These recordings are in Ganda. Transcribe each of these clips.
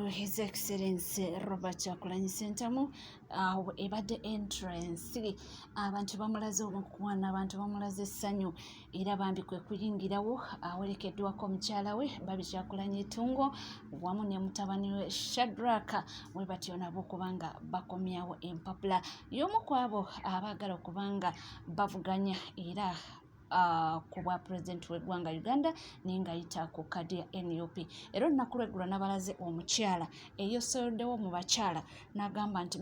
His Excellency Robert Kyagulanyi Ssentamu ebadde entrance abantu bamulaze omukwano abantu bamulaze essanyu era bambi kwe kuyingirawo awerekeddwako omukyala we Baby Kyagulanyi Tungo wamu ne mutabani we Shadrack we batyo nabo kubanga bakomyawo empapula y'omu ku abo abaagala okubanga bavuganya era ku bwa president w'eggwanga Uganda naye ng'ayita ku kadi ya NUP. Era olunaku lw'eggulo nabalaze omukyala eyosoloddewo mu bakyala n'agamba nti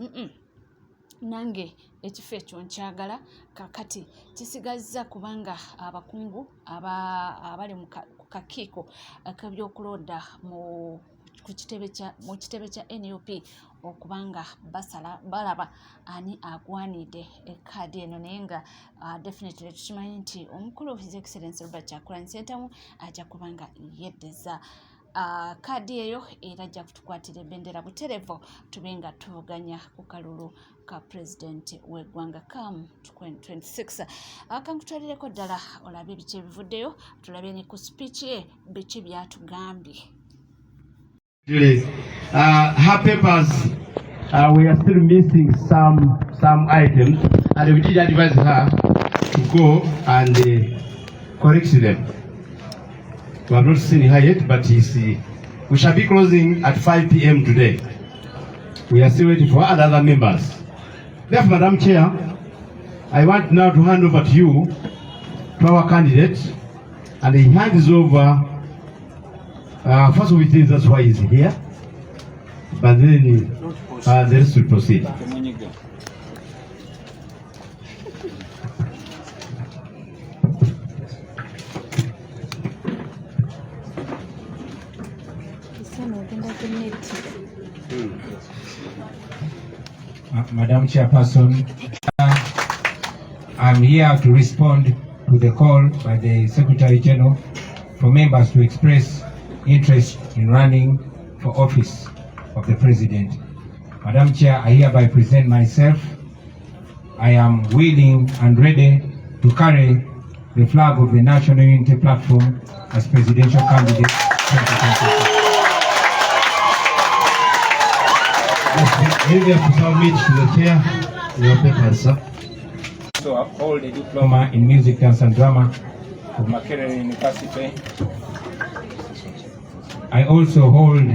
nange ekifo ekyo nkyagala kakati kisigazza kubanga abakungu abali mu kakiiko k'ebyokulonda mu kitebe kya NUP okubanga balaba ani agwanidde ekkaadi eno naye nga definitely tukimanyi nti omukulu His Excellency Robert Kyagulanyi Ssentamu ajja kubanga yeddeza kkaadi eyo era ajja kutukwatira ebendera buterevu tube nga tuvuganya ku kalulu ka pulezidenti w'eggwanga CAM 2026. Kankutwalireko ddala olabe biki ebivuddeyo tulabe ne ku speech ye biki byatugambye. Her papers, we are still missing some items, and we did advise her to go and correct them. We have not seen her yet, but we shall be closing at 5 p.m. today. We are still waiting for other members. Therefore, Madam Chair, I want now to hand over to you, to our candidate, and he hands over. First of all, that's why he's here, but then the rest will proceed. Madam Chairperson, I'm here to respond to the call by the Secretary General for members to express interest in running for office of the President. Madam Chair, I hereby present myself. I am willing and ready to carry the flag of the National Unity Platform as presidential candidate 2022. You have to submit to the chair your papers, sir. So I hold a diploma in music, dance and drama from Makerere University. I also hold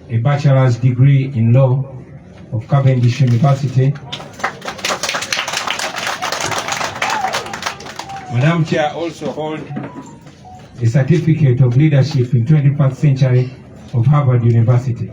a bachelor's degree in law of Cavendish University. Madam Chair, also hold a certificate of leadership in 21st century of Harvard University.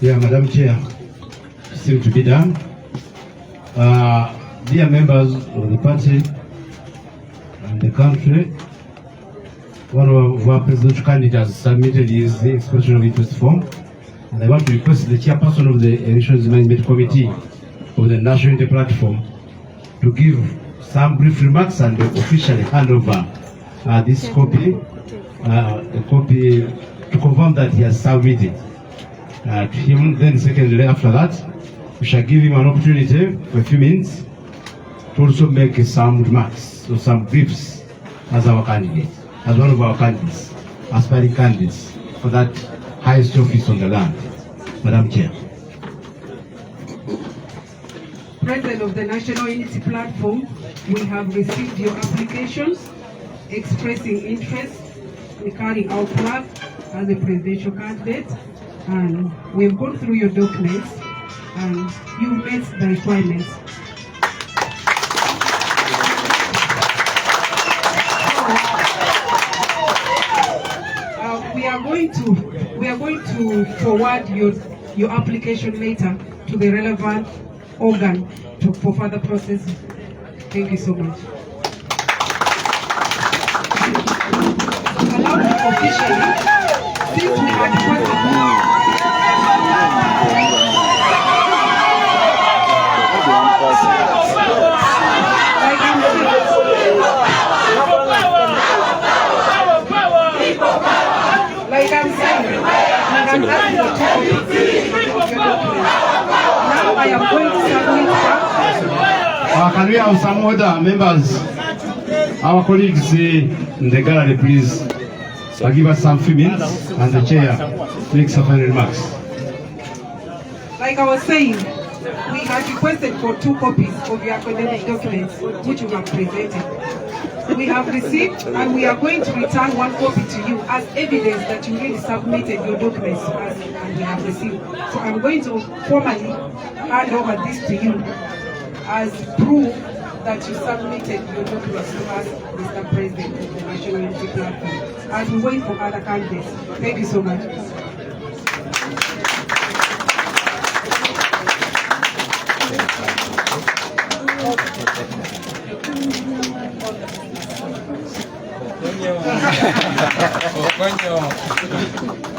Yeah, Madam Chair, still to be done. Dear members of the party and the country, one of our presidential candidates submitted his expression of interest form, and I want to request the chairperson of the Elections Management Committee of the National Unity Platform to give some brief remarks and officially hand over this copy, a copy to confirm that he has submitted to him. Then secondly, after that, we shall give him an opportunity for a few minutes to also make some remarks or some briefs as our candidate, as one of our candidates, aspiring candidates for that highest office on the land. Madam Chair. President of the National Unity Platform, we have received your applications expressing interest in carrying out work as a presidential candidate, and we've gone through your documents and you met the requirements. We are going to forward your application later to the relevant organ for further processing. Thank you so much. Allow me officially, since we had like I'm saying, I'm asking for 2 copies. Now I am going to submit that. Can we have some other members, our colleagues in the gallery, please give us some few minutes, and the chair makes some final remarks. Like I was saying, we had requested for 2 copies of your academic documents, which you have presented. We have received, and we are going to return 1 copy to you as evidence that you really submitted your documents to us, and we have received. So I'm going to formally hand over this to you as proof that you submitted your documents to us, Mr. President of the National Unity Platform. And we wait for other candidates. Thank you so much.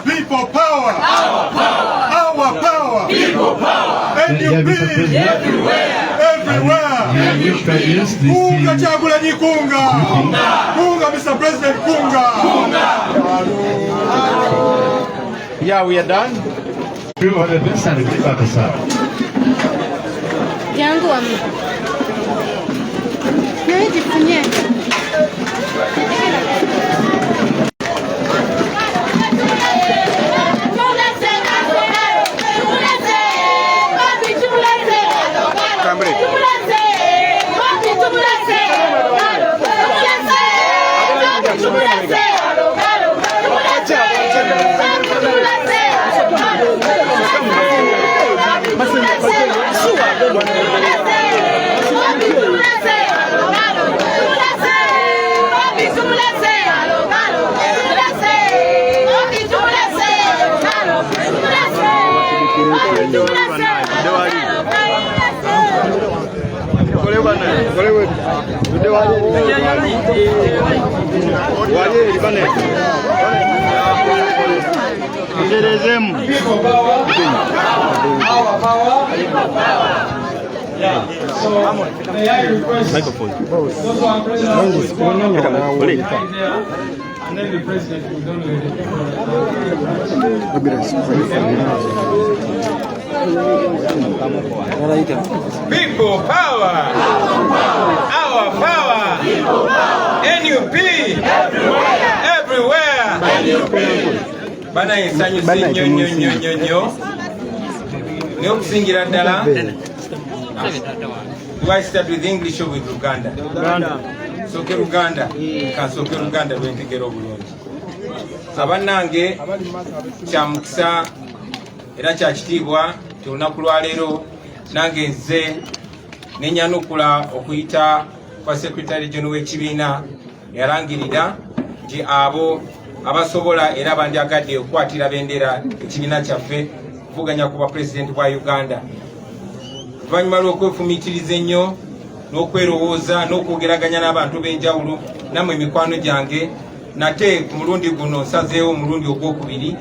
People power. Our power. Our power. People power. NUP. Everywhere. Kunga Chagulanyi kunga. Kunga, Mr. President, kunga. Yeah, we are done. We want the best and the best. Yangu wa mimi. Nani jifunye? Yeah. So may I request microphone. those who are present now will go up right there, and then the president will donate the People power. Our power. NUP. Everywhere. Bana insanyu sinyo. Niyo kusingira ddala. Do I start with English or with Uganda? Soke Uganda. Soke Uganda lwentegera obulungi. Abannange kya mukisa era kya kitiibwa olunaku lwa leero nange nze nenyanukula okuyita kwa Secretary General w'ekibiina yalangirira nti abo abasobola era bandyagadde okukwatira bendera ekibiina kyaffe kuvuganya ku bwa President bwa Uganda. Oluvannyuma lw'okwefumiitiriza ennyo n'okwerowooza n'okwogeraganya n'abantu b'enjawulo nammwe mikwano gyange nate ku mulundi guno nsazeewo omulundi ogwokubiri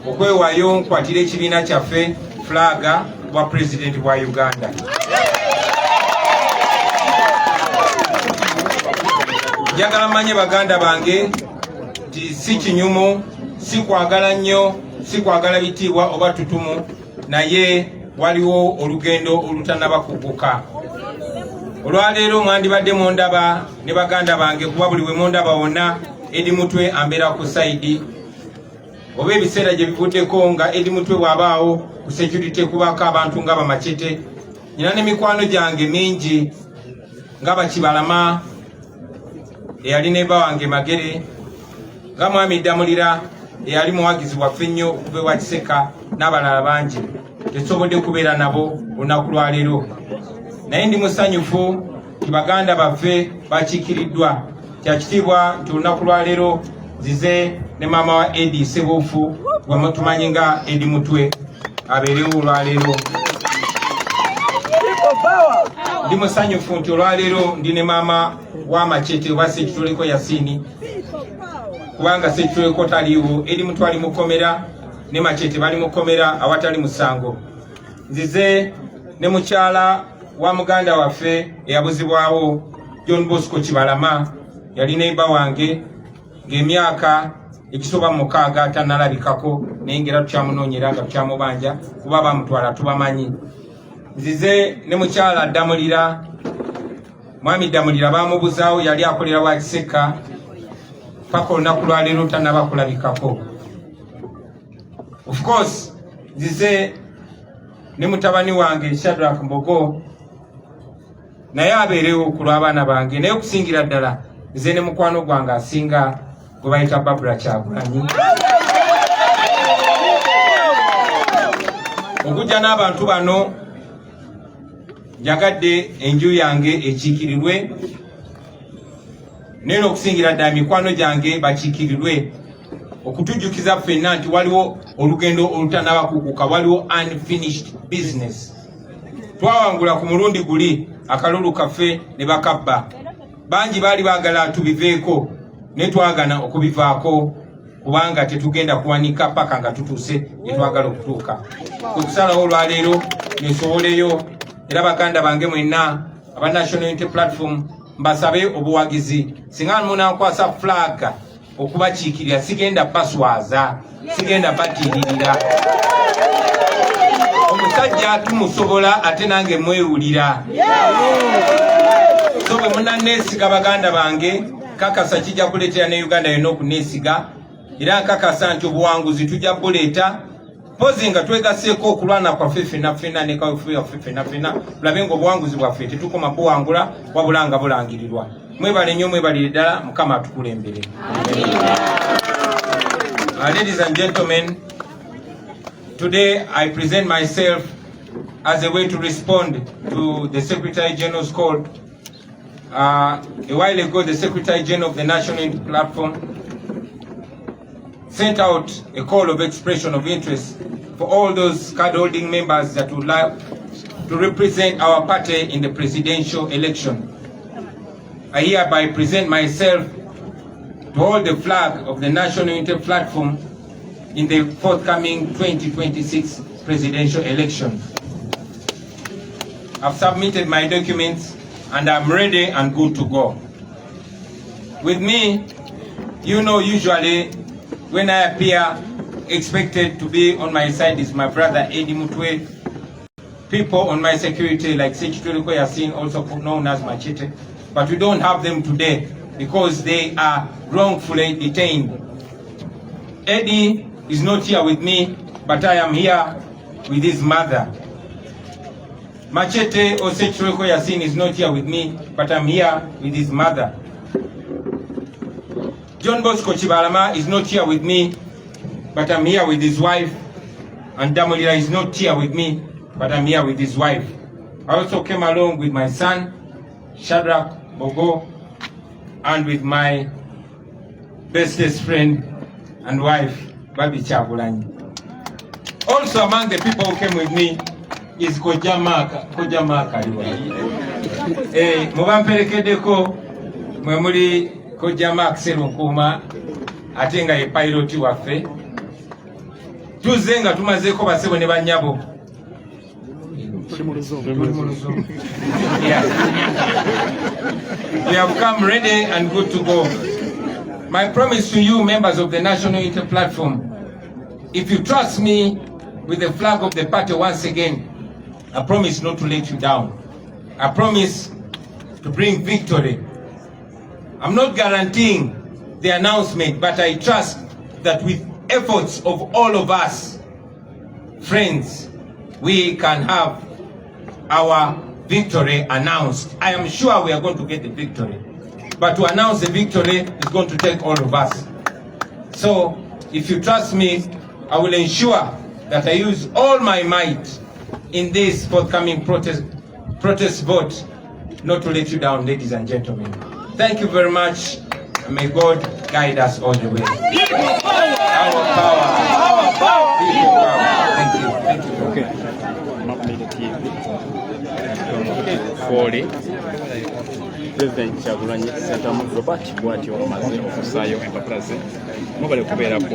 okwewaayo nkwatira ekibiina kyaffe flaga bwa President bwa Uganda. Njagala mmanye baganda bange nti si kinyumu, si kwagala nnyo, si kwagala bitiibwa oba tutumu, naye waliwo olugendo olutanaba kuguka. Olwaleero mwandibadde mondaba ne baganda bange kuba buli we mondaba wonna Edi Mutwe ambeera ku saidi. Oba ebiseera gye bivuddeko nga Edi Mutwe bw'abaawo ku security kubako abantu nga Bamachete. Nina ne mikwano gyange mingi nga Bakibalama eyali neba wange Magere, nga Mwami Damulira eyali muwagizi waffe nnyo okuva ewa Kiseka n'abalala bangi. Tesobodde kubeera nabo olunaku lwa leero. Naye ndi musanyufu nti baganda baffe bakiikiriddwa. Kya kitiibwa nti olunaku lwa leero zize ne maama wa Edi Ssebuufu gwe tumanyi nga Edi Mutwe abeerewo olwaleero. Ndi musanyufu nti olwaleero ndi ne maama wa Machete oba Sekituleko Yasini, kubanga Sekituleko taliiwo, Edi Mutwe ali mukomera ne Machete bali mukomera awatali musango. Nzize ne mukyala wa muganda waffe eyabuzibwawo John Bosco Kibalama, yali neiba wange ng'emyaka ekisoba mu 6 tannalabikako, naye ngera tukyamunoonyera nga tukyamubanja kuba bamutwala tubamanyi. Nzize ne mukyala Damulira, Mwami Damulira bamubuzaawo yali akolera wa Kiseka paka olunaku lwa leero tannaba kulabikako. Of course nzize ne mutabani wange Shadrack Mbogo naye abeerewo ku lw'abaana bange, naye okusingira ddala nze ne mukwano gwange asinga gwe bayita Barbara Kyagulanyi. Okujja n'abantu bano njagadde enju yange ekiikirirwe, naye n'okusingira ddala mikwano gyange bakiikirirwe okutujjukiza ffenna nti waliwo olugendo olutanaba kuguka, waliwo unfinished business. Twawangula ku mulundi guli akalulu kaffe ne bakabba. Bangi baali baagala tubiveeko ne twagana okubivaako kubanga tetugenda kuwanika paka nga tutuuse etwagala okutuuka. Okusalawo olwaleero nesoboleyo era baganda bange mwenna aba National Unity Platform mbasabe obuwagizi. Singa munankwasa flag okubakiikirira sigenda baswaza, sigenda batiiririra. Omusajja tumusobola ate nange mwewulira. So bwe munaneesiga baganda bange kakasa kijja kuleetera ne Uganda yonna okuneesiga era nkakasa nti obuwanguzi tujja buleeta pozi nga twegaseeko okulwana kwaffe ffenna ne kaweefube waffe ffenna tulabe ng'obuwanguzi bwaffe tetukoma buwangula wabula nga bulangirirwa. Mwebale nnyo mwebalire ddala, Mukama atukulembere. Ladies and gentlemen, today I present myself as a way to respond to the Secretary General's call. A while ago, the Secretary General of the National Unity Platform sent out a call of expression of interest for all those card-holding members that would like to represent our party in the presidential election. I hereby present myself to hold the flag of the National Unity Platform in the forthcoming 2026 presidential election. I've submitted my documents and I'm ready and good to go. With me, you know, usually when I appear, expected to be on my side is my brother Eddie Mutwe. People on my security like Secretary Yasin, also known as Machete, but we don't have them today because they are wrongfully detained. Eddie is not here with me, but I am here with his mother. Machete or Secretary Yasin is not here with me, but I'm here with his mother. John Bosco Chibalama is not here with me, but I'm here with his wife. And Damolira is not here with me, but I'm here with his wife. I also came along with my son, Shadrach Bogo, and with my bestest friend and wife, Babi Chabulanyi. Also among the people who came with me is Kojamaka mubamperekedeko mwe muli Kojamaka Serunkuma ate nga ye piloti waffe. Tuzze nga tumazeeko basebo ne bannyabo. We have come ready and good to go. My promise to you, members of the National Unity Platform, if you trust me with the flag of the party once again, I promise not to let you down. I promise to bring victory. I'm not guaranteeing the announcement, but I trust that with efforts of all of us, friends, we can have our victory announced. I am sure we are going to get the victory. But to announce the victory is going to take all of us. So, if you trust me, I will ensure that I use all my might in this forthcoming protest vote, not to let you down, ladies and gentlemen. Thank you very much. And may God guide us all the way. Our power. People power. Thank you. Thank you. Okay. President Kyagulanyi Ssentamu Robert bw'atyo amaze okusaayo empapula ze mubale kubeerako.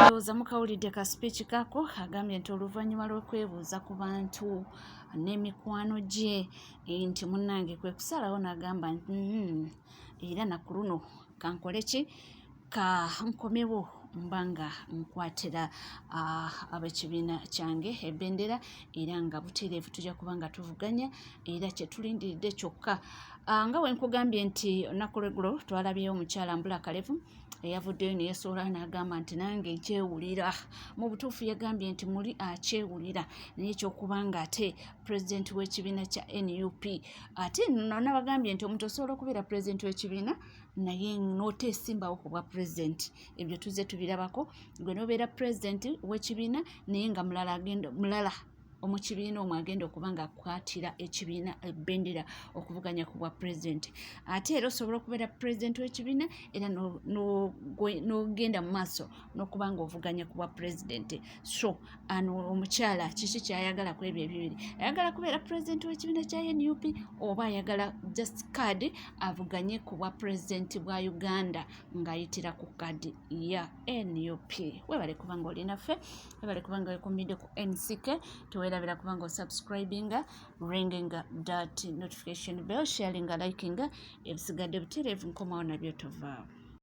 Ndowooza mukawulidde ka speech kako agambye nti oluvannyuma lw'okwebuuza ku bantu n'emikwano gye nti munnange kwe kusalawo n'agamba nti era naku luno kankole ki ka nkomewo mbanga nkwatira abekibiina kyange ebendera era nga butereevu tujja kubanga tuvuganya era kyetulindiridde kyokka nga wenkugambye nti olunaku lweggulo twalabyeyo omukyala Mbula Kalevu eyavuddeyo neyesobola n'agamba nti nange nkyewulira. Mu butuufu yagambye nti muli akyewulira naye ekyokubanga ate pulezidenti w'ekibiina kya NUP ate nabagambye nti omuntu osobola okubeera pulezidenti w'ekibiina naye n'oteesimbawo ku bwa pulezidenti. Ebyo tuzze tubirabako gwe n'obeera pulezidenti w'ekibiina naye nga mulala omukibiina omwo agenda okuba nga akwatira ekibiina ebendera okuvuganya ku bwa president. Ate era osobola okubeera president w'ekibiina era n'ogenda mu maaso n'okuba nga ovuganya ku bwa president. So omukyala kiki kyayagala ku ebyo ebibiri? Ayagala kubeera president w'ekibiina kya NUP oba ayagala just card avuganye ku bwa president bwa Uganda ng'ayitira ku kadi ya NUP. Webale kubanga olinaffe, webale kubanga wekumidde ku NCK, tuweerabira kubanga osubscribinga, ringinga that notification bell, sharinga, likinga, ebisigadde butereevu nkomawo nabyo tovaawo.